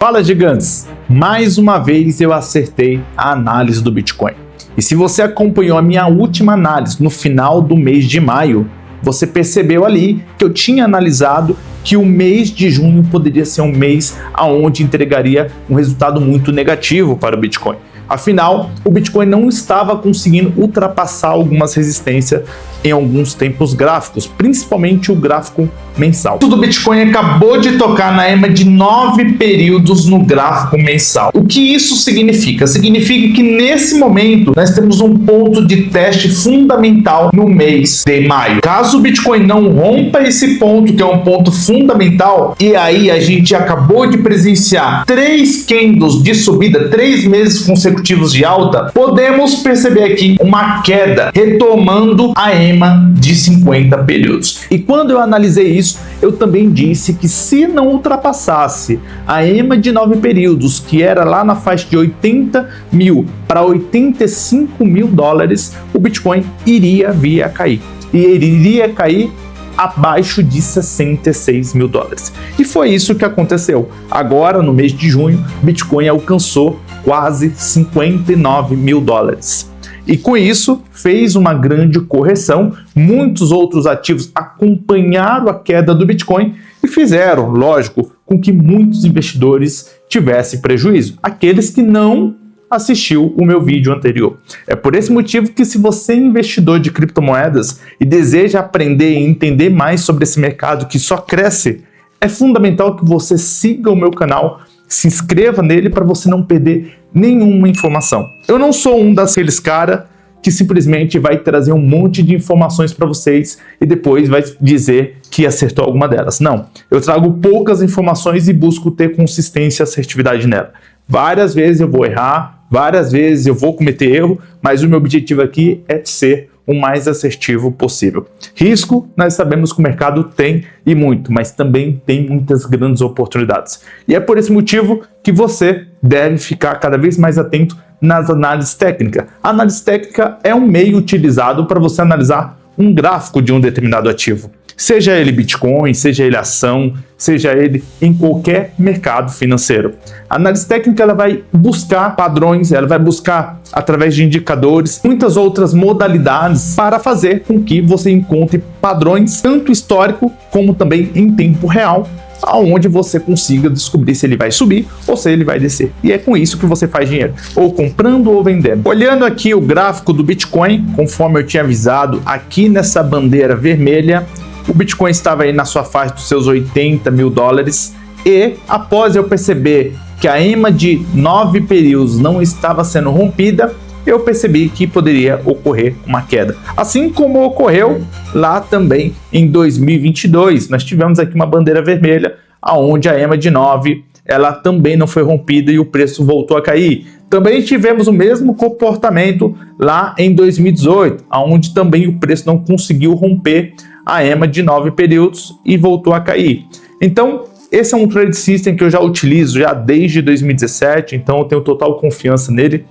Fala, gigantes! Mais uma vez eu acertei a análise do Bitcoin. E se você acompanhou a minha última análise no final do mês de maio, você percebeu ali que eu tinha analisado que o mês de junho poderia ser um mês onde entregaria um resultado muito negativo para o Bitcoin. Afinal, o Bitcoin não estava conseguindo ultrapassar algumas resistências em alguns tempos gráficos, principalmente o gráfico mensal. O Bitcoin acabou de tocar na EMA de 9 períodos no gráfico mensal. O que isso significa? Significa que nesse momento nós temos um ponto de teste fundamental no mês de maio. Caso o Bitcoin não rompa esse ponto, que é um ponto fundamental, e aí a gente acabou de presenciar 3 candles de subida, 3 meses consecutivos de alta, podemos perceber aqui uma queda, retomando a EMA de 50 períodos. E quando eu analisei isso, eu também disse que se não ultrapassasse a EMA de 9 períodos, que era lá na faixa de 80 mil para 85 mil dólares, o Bitcoin iria vir a cair. E ele iria cair abaixo de 66 mil dólares. E foi isso que aconteceu. Agora, no mês de junho, Bitcoin alcançou quase 59 mil dólares. E com isso, fez uma grande correção. Muitos outros ativos acompanharam a queda do Bitcoin e fizeram, lógico, com que muitos investidores tivessem prejuízo. Aqueles que não assistiu o meu vídeo anterior. É por esse motivo que, se você é investidor de criptomoedas e deseja aprender e entender mais sobre esse mercado que só cresce, é fundamental que você siga o meu canal, se inscreva nele para você não perder nenhuma informação. Eu não sou um daqueles caras que simplesmente vai trazer um monte de informações para vocês e depois vai dizer que acertou alguma delas. Não, eu trago poucas informações e busco ter consistência e assertividade nela. Várias vezes eu vou errar, várias vezes eu vou cometer erro, mas o meu objetivo aqui é ser o mais assertivo possível. Risco, nós sabemos que o mercado tem e muito, mas também tem muitas grandes oportunidades. E é por esse motivo que você deve ficar cada vez mais atento nas análises técnicas. A análise técnica é um meio utilizado para você analisar um gráfico de um determinado ativo. Seja ele Bitcoin, seja ele ação, seja ele em qualquer mercado financeiro. A análise técnica ela vai buscar padrões, ela vai buscar através de indicadores, muitas outras modalidades para fazer com que você encontre padrões tanto histórico como também em tempo real, aonde você consiga descobrir se ele vai subir ou se ele vai descer. E é com isso que você faz dinheiro, ou comprando ou vendendo. Olhando aqui o gráfico do Bitcoin, conforme eu tinha avisado, aqui nessa bandeira vermelha, o Bitcoin estava aí na sua faixa dos seus 80 mil dólares e após eu perceber que a EMA de 9 períodos não estava sendo rompida, eu percebi que poderia ocorrer uma queda. Assim como ocorreu lá também em 2022. Nós tivemos aqui uma bandeira vermelha, onde a EMA de 9 ela também não foi rompida e o preço voltou a cair. Também tivemos o mesmo comportamento lá em 2018, onde também o preço não conseguiu romper a EMA de 9 períodos e voltou a cair. Então, esse é um trade system que eu já utilizo já desde 2017, então eu tenho total confiança nele.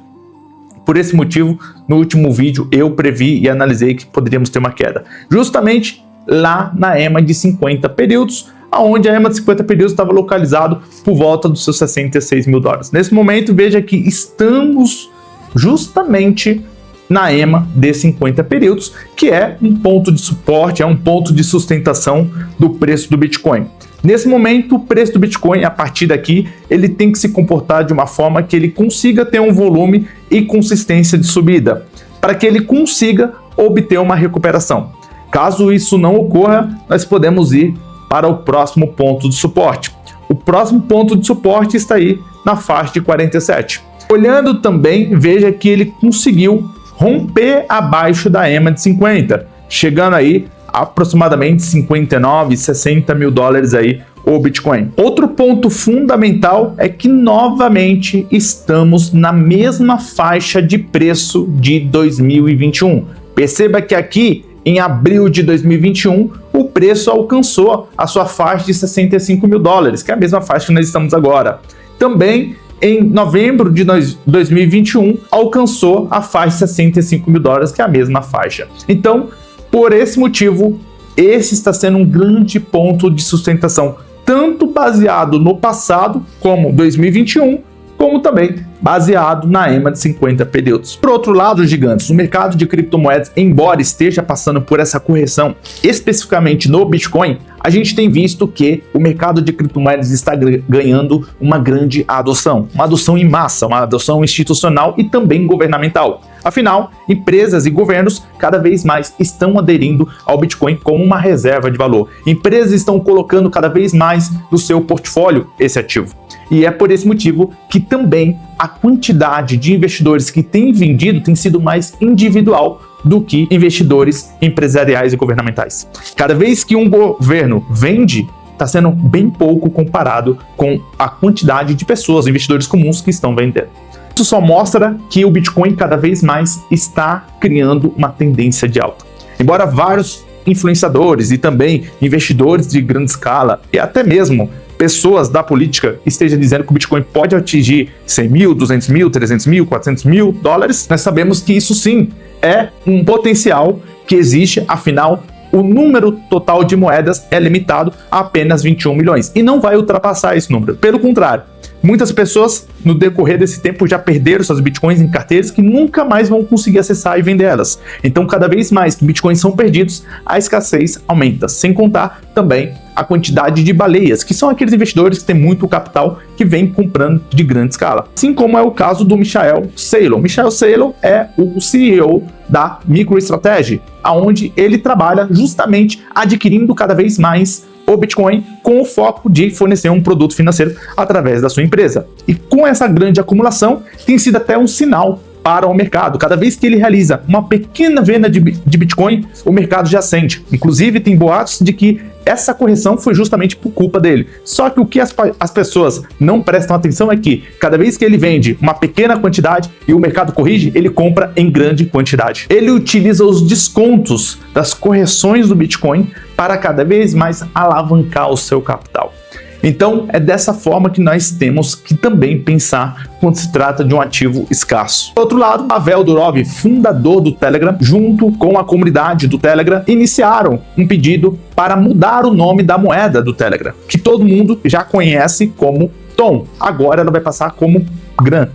Por esse motivo, no último vídeo eu previ e analisei que poderíamos ter uma queda. Justamente lá na EMA de 50 períodos, onde a EMA de 50 períodos estava localizado por volta dos seus 66 mil dólares. Nesse momento, veja que estamos justamente na EMA de 50 períodos, que é um ponto de suporte, é um ponto de sustentação do preço do Bitcoin. Nesse momento, o preço do Bitcoin, a partir daqui, ele tem que se comportar de uma forma que ele consiga ter um volume e consistência de subida, para que ele consiga obter uma recuperação. Caso isso não ocorra, nós podemos ir para o próximo ponto de suporte. O próximo ponto de suporte está aí na faixa de 47. Olhando também, veja que ele conseguiu romper abaixo da EMA de 50, chegando aí a aproximadamente 59, 60 mil dólares aí o Bitcoin. Outro ponto fundamental é que novamente estamos na mesma faixa de preço de 2021. Perceba que aqui em abril de 2021 o preço alcançou a sua faixa de 65 mil dólares, que é a mesma faixa que nós estamos agora. Também em novembro de 2021, alcançou a faixa de 65 mil dólares, que é a mesma faixa. Então, por esse motivo, esse está sendo um grande ponto de sustentação, tanto baseado no passado, como 2021, como também baseado na EMA de 50 períodos. Por outro lado, gigantes, o mercado de criptomoedas, embora esteja passando por essa correção, especificamente no Bitcoin, a gente tem visto que o mercado de criptomoedas está ganhando uma grande adoção, uma adoção em massa, uma adoção institucional e também governamental. Afinal, empresas e governos cada vez mais estão aderindo ao Bitcoin como uma reserva de valor. Empresas estão colocando cada vez mais no seu portfólio esse ativo. E é por esse motivo que também a quantidade de investidores que têm vendido tem sido mais individual do que investidores empresariais e governamentais. Cada vez que um governo vende, está sendo bem pouco comparado com a quantidade de pessoas, investidores comuns que estão vendendo. Isso só mostra que o Bitcoin cada vez mais está criando uma tendência de alta. Embora vários influenciadores e também investidores de grande escala e até mesmo pessoas da política estejam dizendo que o Bitcoin pode atingir 100 mil, 200 mil, 300 mil, 400 mil dólares, nós sabemos que isso sim é um potencial que existe, afinal, o número total de moedas é limitado a apenas 21 milhões e não vai ultrapassar esse número. Pelo contrário, muitas pessoas no decorrer desse tempo já perderam seus bitcoins em carteiras que nunca mais vão conseguir acessar e vender elas. Então, cada vez mais que bitcoins são perdidos, a escassez aumenta, sem contar também a quantidade de baleias, que são aqueles investidores que têm muito capital que vêm comprando de grande escala. Assim como é o caso do Michael Saylor. Michael Saylor é o CEO da MicroStrategy, onde ele trabalha justamente adquirindo cada vez mais o Bitcoin com o foco de fornecer um produto financeiro através da sua empresa. E com essa grande acumulação, tem sido até um sinal para o mercado. Cada vez que ele realiza uma pequena venda de Bitcoin, o mercado já sente. Inclusive, tem boatos de que essa correção foi justamente por culpa dele. Só que o que as pessoas não prestam atenção é que cada vez que ele vende uma pequena quantidade e o mercado corrige, ele compra em grande quantidade. Ele utiliza os descontos das correções do Bitcoin para cada vez mais alavancar o seu capital. Então, é dessa forma que nós temos que também pensar quando se trata de um ativo escasso. Por outro lado, Pavel Durov, fundador do Telegram, junto com a comunidade do Telegram, iniciaram um pedido para mudar o nome da moeda do Telegram, que todo mundo já conhece como Tom. Agora ela vai passar como Gran.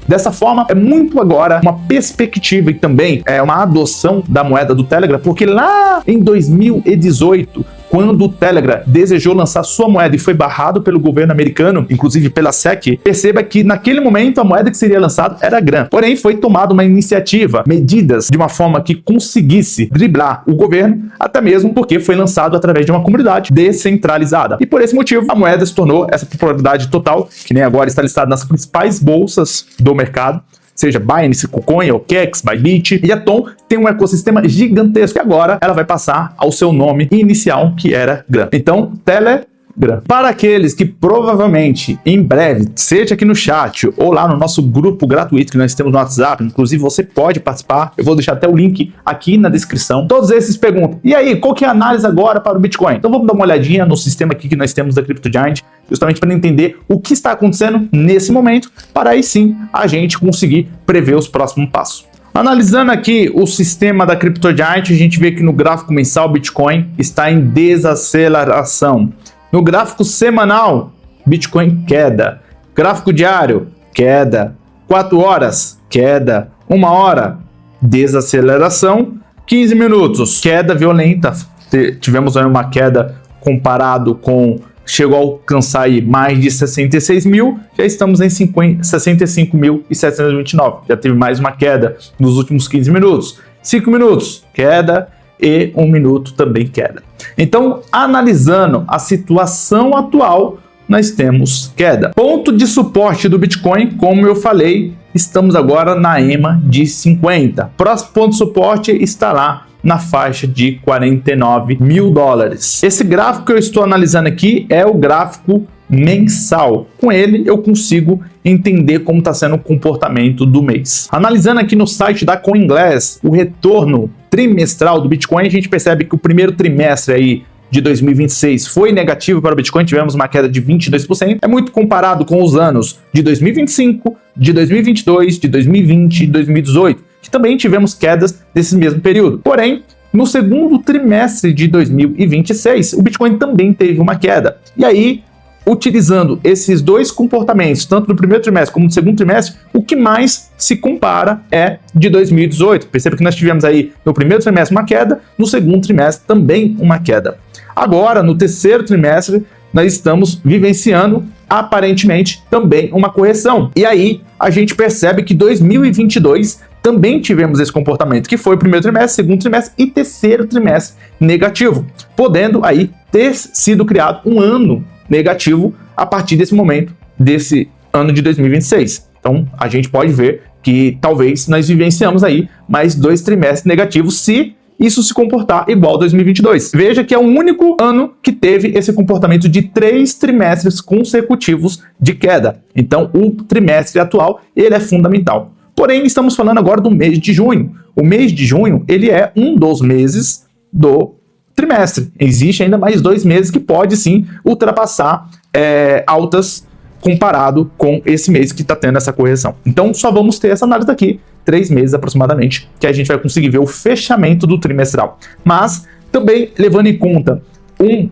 Dessa forma, é muito agora uma perspectiva e também é uma adoção da moeda do Telegram, porque lá em 2018, quando o Telegram desejou lançar sua moeda e foi barrado pelo governo americano, inclusive pela SEC, perceba que naquele momento a moeda que seria lançada era Gran. Porém, foi tomada uma iniciativa, medidas de uma forma que conseguisse driblar o governo, até mesmo porque foi lançado através de uma comunidade descentralizada. E por esse motivo, a moeda se tornou essa popularidade total, que nem agora está listada nas principais bolsas do mercado, seja Binance, KuCoin, OKEx, Bybit, e a Tom tem um ecossistema gigantesco e agora ela vai passar ao seu nome inicial, que era Gran. Então, Telegram. Para aqueles que provavelmente, em breve, seja aqui no chat ou lá no nosso grupo gratuito que nós temos no WhatsApp, inclusive você pode participar, eu vou deixar até o link aqui na descrição. Todos esses perguntam, e aí, qual que é a análise agora para o Bitcoin? Então vamos dar uma olhadinha no sistema aqui que nós temos da CryptoGiant, justamente para entender o que está acontecendo nesse momento, para aí sim a gente conseguir prever os próximos passos. Analisando aqui o sistema da CryptoGiant, a gente vê que no gráfico mensal o Bitcoin está em desaceleração. No gráfico semanal, Bitcoin queda. Gráfico diário, queda. 4 horas, queda. 1 hora, desaceleração. 15 minutos, queda violenta. Tivemos aí uma queda comparado com... Chegou a alcançar aí mais de 66 mil, já estamos em 65.729. Já teve mais uma queda nos últimos 15 minutos. 5 minutos, queda. E 1 minuto também queda. Então, analisando a situação atual, nós temos queda. Ponto de suporte do Bitcoin, como eu falei, estamos agora na EMA de 50. Próximo ponto de suporte está lá na faixa de 49 mil dólares. Esse gráfico que eu estou analisando aqui é o gráfico mensal. Com ele eu consigo entender como está sendo o comportamento do mês. Analisando aqui no site da CoinGlass o retorno trimestral do Bitcoin, a gente percebe que o primeiro trimestre aí de 2026 foi negativo para o Bitcoin, tivemos uma queda de 22%, é muito comparado com os anos de 2025, de 2022, de 2020 e 2018, que também tivemos quedas desse mesmo período. Porém, no segundo trimestre de 2026, o Bitcoin também teve uma queda. E aí, utilizando esses dois comportamentos, tanto no primeiro trimestre como no segundo trimestre, o que mais se compara é de 2018. Perceba que nós tivemos aí no primeiro trimestre uma queda, no segundo trimestre também uma queda. Agora, no terceiro trimestre, nós estamos vivenciando, aparentemente, também uma correção. E aí, a gente percebe que 2022 também tivemos esse comportamento, que foi o primeiro trimestre, segundo trimestre e terceiro trimestre negativo, podendo aí ter sido criado um ano negativo a partir desse momento, desse ano de 2026. Então, a gente pode ver que talvez nós vivenciamos aí mais 2 trimestres negativos se isso se comportar igual a 2022. Veja que é o único ano que teve esse comportamento de 3 trimestres consecutivos de queda. Então, o trimestre atual, ele é fundamental. Porém, estamos falando agora do mês de junho. O mês de junho, ele é um dos meses do trimestre. Existe ainda mais 2 meses que pode sim ultrapassar altas comparado com esse mês que está tendo essa correção. Então, só vamos ter essa análise daqui, 3 meses aproximadamente, que a gente vai conseguir ver o fechamento do trimestral. Mas, também levando em conta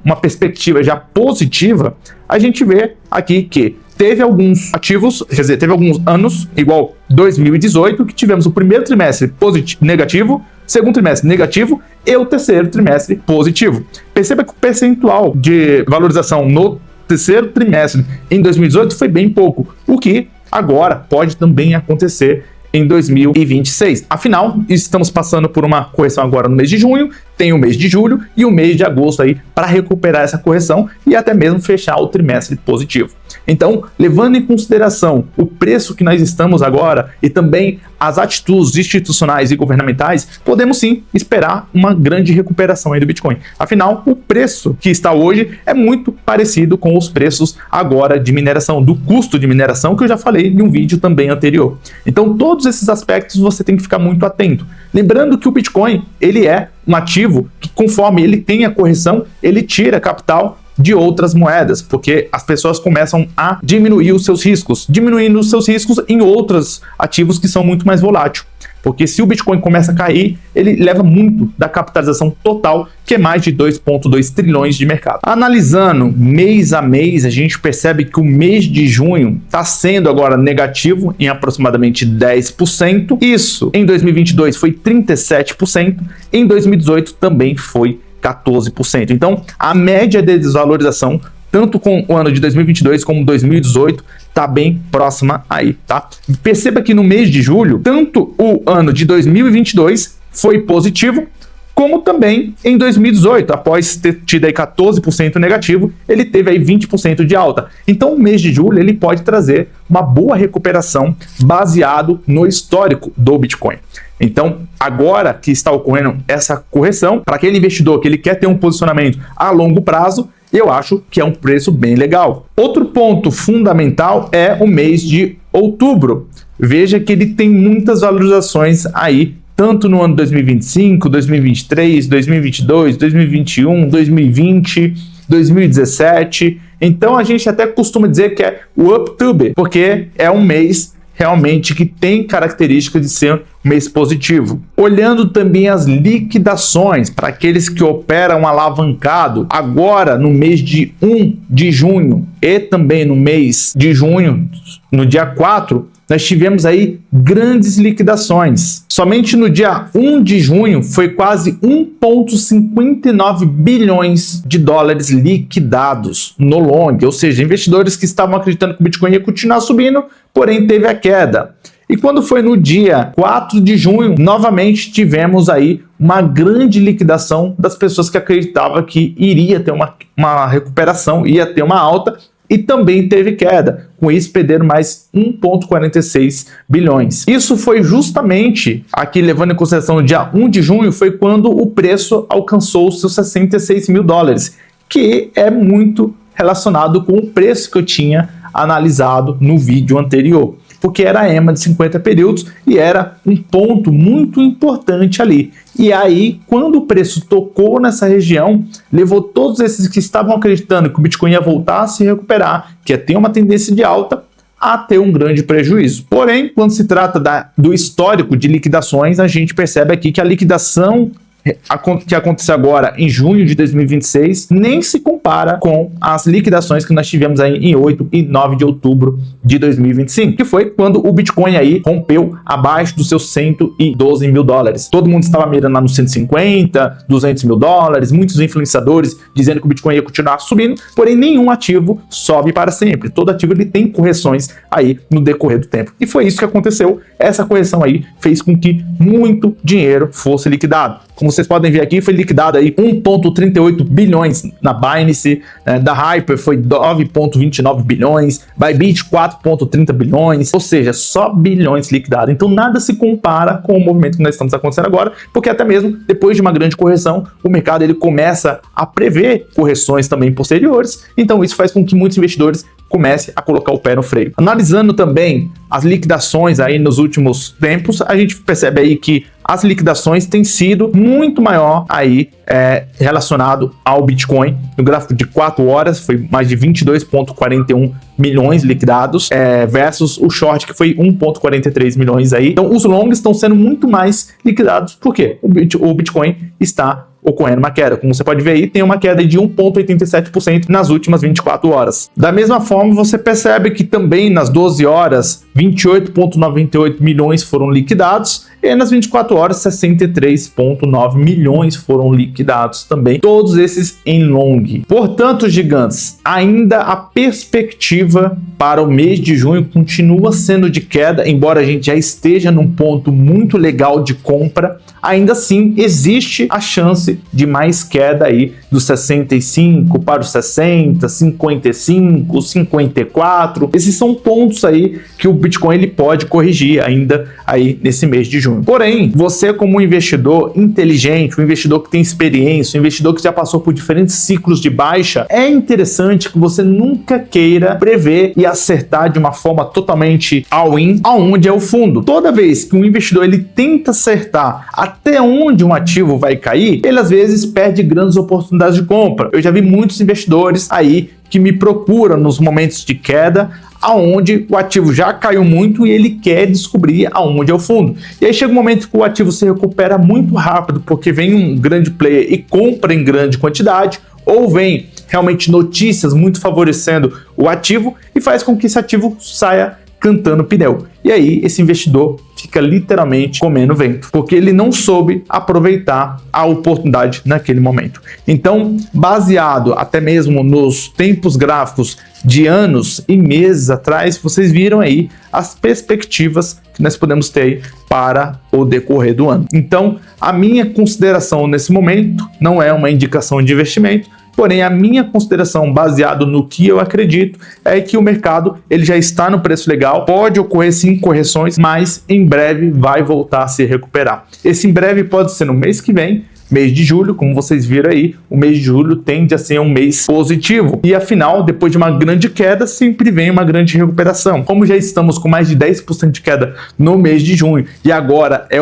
uma perspectiva já positiva, a gente vê aqui que teve alguns ativos, quer dizer, teve alguns anos, igual 2018, que tivemos o primeiro trimestre negativo, segundo trimestre negativo e o terceiro trimestre positivo. Perceba que o percentual de valorização no terceiro trimestre em 2018 foi bem pouco, o que agora pode também acontecer em 2026. Afinal, estamos passando por uma correção agora no mês de junho, tem o mês de julho e o mês de agosto aí para recuperar essa correção e até mesmo fechar o trimestre positivo. Então, levando em consideração o preço que nós estamos agora e também as atitudes institucionais e governamentais, podemos sim esperar uma grande recuperação aí do Bitcoin. Afinal, o preço que está hoje é muito parecido com os preços agora de mineração, do custo de mineração, que eu já falei em um vídeo também anterior. Então, todos esses aspectos você tem que ficar muito atento. Lembrando que o Bitcoin, ele é um ativo que, conforme ele tem a correção, ele tira capital de outras moedas, porque as pessoas começam a diminuir os seus riscos, diminuindo os seus riscos em outros ativos que são muito mais voláteis. Porque se o Bitcoin começa a cair, ele leva muito da capitalização total, que é mais de 2,2 trilhões de mercado. Analisando mês a mês, a gente percebe que o mês de junho está sendo agora negativo em aproximadamente 10%. Isso em 2022 foi 37%, em 2018 também foi 14%. Então, a média de desvalorização, tanto com o ano de 2022 como 2018, está bem próxima aí, tá? Perceba que no mês de julho, tanto o ano de 2022 foi positivo, como também em 2018, após ter tido aí 14% negativo, ele teve aí 20% de alta. Então, o mês de julho ele pode trazer uma boa recuperação baseado no histórico do Bitcoin. Então, agora que está ocorrendo essa correção, para aquele investidor que ele quer ter um posicionamento a longo prazo, eu acho que é um preço bem legal. Outro ponto fundamental é o mês de outubro. Veja que ele tem muitas valorizações aí, tanto no ano 2025, 2023, 2022, 2021, 2020, 2017. Então a gente até costuma dizer que é o Uptober, porque é um mês realmente que tem característica de ser um mês positivo. Olhando também as liquidações para aqueles que operam alavancado, agora no mês de 1 de junho e também no mês de junho, no dia 4, nós tivemos aí grandes liquidações. Somente no dia 1 de junho foi quase 1,59 bilhões de dólares liquidados no long, ou seja, investidores que estavam acreditando que o Bitcoin ia continuar subindo, porém teve a queda. E quando foi no dia 4 de junho, novamente tivemos aí uma grande liquidação das pessoas que acreditavam que iria ter uma recuperação, ia ter uma alta, e também teve queda. Com isso, perderam mais 1,46 bilhões. Isso foi justamente, aqui levando em consideração o dia 1 de junho, foi quando o preço alcançou os seus 66 mil dólares, que é muito relacionado com o preço que eu tinha analisado no vídeo anterior, porque era a EMA de 50 períodos e era um ponto muito importante ali. E aí, quando o preço tocou nessa região, levou todos esses que estavam acreditando que o Bitcoin ia voltar a se recuperar, que ia ter uma tendência de alta, a ter um grande prejuízo. Porém, quando se trata do histórico de liquidações, a gente percebe aqui que a liquidação que aconteceu agora em junho de 2026 nem se compara com as liquidações que nós tivemos aí em 8 e 9 de outubro de 2025, que foi quando o Bitcoin aí rompeu abaixo dos seus 112 mil dólares. Todo mundo estava mirando lá nos 150, 200 mil dólares, muitos influenciadores dizendo que o Bitcoin ia continuar subindo, porém nenhum ativo sobe para sempre. Todo ativo ele tem correções aí no decorrer do tempo. E foi isso que aconteceu. Essa correção aí fez com que muito dinheiro fosse liquidado. Como vocês podem ver aqui, foi liquidado aí 1,38 bilhões na Binance, da Hyper foi 9,29 bilhões, Bybit 4,30 bilhões, ou seja, só bilhões liquidados. Então nada se compara com o movimento que nós estamos acontecendo agora, porque até mesmo depois de uma grande correção, o mercado ele começa a prever correções também posteriores, então isso faz com que muitos investidores comece a colocar o pé no freio. Analisando também as liquidações aí nos últimos tempos, a gente percebe aí que as liquidações têm sido muito maior aí relacionado ao Bitcoin. No gráfico de 4 horas foi mais de 22,41 milhões liquidados versus o short que foi 1,43 milhões aí. Então os longs estão sendo muito mais liquidados. Por quê? O Bitcoin está ocorrendo uma queda. Como você pode ver aí, tem uma queda de 1,87% nas últimas 24 horas. Da mesma forma, você percebe que também nas 12 horas, 28,98 milhões foram liquidados e nas 24 horas, 63,9 milhões foram liquidados também. Todos esses em long. Portanto, gigantes, ainda a perspectiva para o mês de junho continua sendo de queda, embora a gente já esteja num ponto muito legal de compra, ainda assim existe a chance de mais queda aí dos 65 para os 60, 55, 54. Esses são pontos aí que o Bitcoin ele pode corrigir ainda aí nesse mês de junho. Porém, você como um investidor inteligente, um investidor que tem experiência, um investidor que já passou por diferentes ciclos de baixa, é interessante que você nunca queira prever e acertar de uma forma totalmente all-in aonde é o fundo. Toda vez que um investidor ele tenta acertar até onde um ativo vai cair, ele às vezes perde grandes oportunidades de compra. Eu já vi muitos investidores aí que me procuram nos momentos de queda, aonde o ativo já caiu muito e ele quer descobrir aonde é o fundo. E aí chega um momento que o ativo se recupera muito rápido, porque vem um grande player e compra em grande quantidade, ou vem realmente notícias muito favorecendo o ativo e faz com que esse ativo saia cantando pneu. E aí esse investidor fica literalmente comendo vento, porque ele não soube aproveitar a oportunidade naquele momento. Então, baseado até mesmo nos tempos gráficos de anos e meses atrás, vocês viram aí as perspectivas que nós podemos ter aí para o decorrer do ano. Então, a minha consideração nesse momento não é uma indicação de investimento, porém a minha consideração baseado no que eu acredito é que o mercado ele já está no preço legal, pode ocorrer sim correções, mas em breve vai voltar a se recuperar. Esse em breve pode ser no mês que vem, mês de julho, como vocês viram aí, o mês de julho tende a ser um mês positivo. E afinal, depois de uma grande queda, sempre vem uma grande recuperação. Como já estamos com mais de 10% de queda no mês de junho e agora é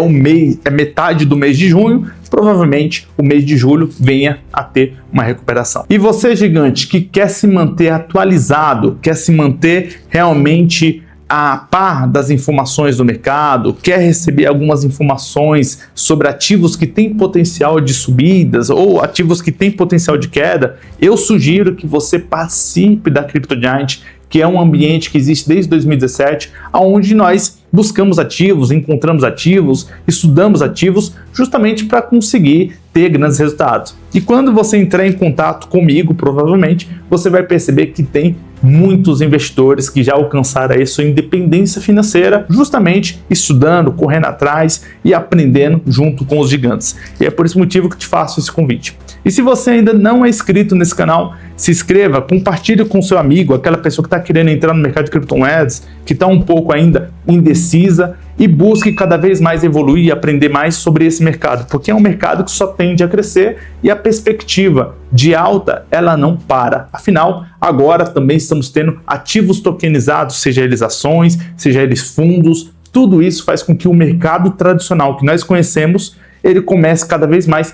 metade do mês de junho, provavelmente o mês de julho venha a ter uma recuperação. E você, gigante, que quer se manter atualizado, quer se manter realmente a par das informações do mercado, quer receber algumas informações sobre ativos que têm potencial de subidas ou ativos que têm potencial de queda, eu sugiro que você participe da CryptoGiant, que é um ambiente que existe desde 2017, onde nós buscamos ativos, encontramos ativos, estudamos ativos, justamente para conseguir ter grandes resultados. E quando você entrar em contato comigo, provavelmente, você vai perceber que tem muitos investidores que já alcançaram aí sua independência financeira, justamente estudando, correndo atrás e aprendendo junto com os gigantes. E é por esse motivo que te faço esse convite. E se você ainda não é inscrito nesse canal, se inscreva, compartilhe com seu amigo, aquela pessoa que está querendo entrar no mercado de criptomoedas, que está um pouco ainda indecisa, e busque cada vez mais evoluir e aprender mais sobre esse mercado, porque é um mercado que só tende a crescer e a perspectiva de alta, ela não para. Afinal, agora também estamos tendo ativos tokenizados, seja eles ações, seja eles fundos, tudo isso faz com que o mercado tradicional que nós conhecemos, ele comece cada vez mais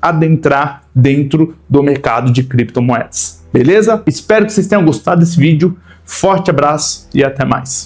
adentrar dentro do mercado de criptomoedas. Beleza? Espero que vocês tenham gostado desse vídeo. Forte abraço e até mais.